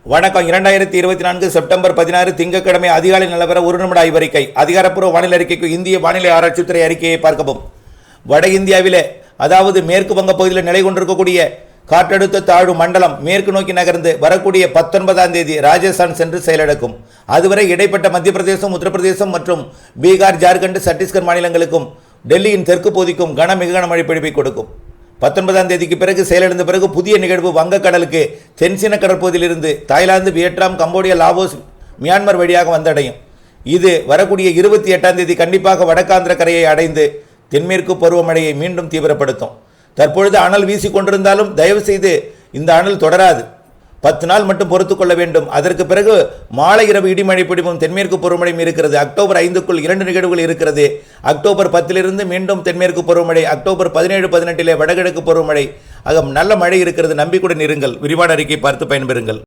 வணக்கம். 2024 செப்டம்பர் 16 திங்கட்கிழமை அதிகாலை நிலவர ஒரு நிமிட ஆய்வறிக்கை. அதிகாரப்பூர்வ வானிலை அறிக்கைக்கு இந்திய வானிலை ஆராய்ச்சித்துறை அறிக்கையை பார்க்கவும். வட இந்தியாவிலே அதாவது மேற்கு வங்க பகுதியில் நிலை கொண்டிருக்கக்கூடிய காற்றழுத்த தாழ்வு மண்டலம் மேற்கு நோக்கி நகர்ந்து வரக்கூடிய 19ஆம் தேதி ராஜஸ்தான் சென்று செயலிழக்கும். அதுவரை இடைப்பட்ட மத்திய பிரதேசம், உத்தரப்பிரதேசம் மற்றும் பீகார், ஜார்க்கண்ட், சத்தீஸ்கர் மாநிலங்களுக்கும் டெல்லியின் தெற்கு பகுதிக்கும் மிக கனமழை பொழிவை கொடுக்கும். 19ஆம் தேதிக்கு பிறகு செயலிழந்த பிறகு புதிய நிகழ்வு வங்கக்கடலுக்கு தென்சீன கடற்பகுதியிலிருந்து Thailand, Vietnam, Cambodia, Laos, Myanmar வழியாக வந்தடையும். இது வரக்கூடிய 28ஆம் தேதி கண்டிப்பாக வடக்காந்திர கரையை அடைந்து தென்மேற்கு பருவமழையை மீண்டும் தீவிரப்படுத்தும். தற்பொழுது அனல் வீசி கொண்டிருந்தாலும் தயவு செய்து இந்த அனல் தொடராது. 10 நாள் மட்டும் பொறுத்து கொள்ள வேண்டும். அதற்கு பிறகு மாலை இரவு இடிமழை பிடிப்பும் தென்மேற்கு பருவமழையும் இருக்கிறது. அக்டோபர் 5க்குள் 2 நிகழ்வுகள் இருக்கிறது. அக்டோபர் 10 மீண்டும் தென்மேற்கு பருவமழை, அக்டோபர் 17, 18 வடகிழக்கு பருவமழை. ஆக நல்ல மழை இருக்கிறது. நம்பிக்கையுடன் இருங்கள். விரிவான அறிக்கை பார்த்து பயன்பெறுங்கள்.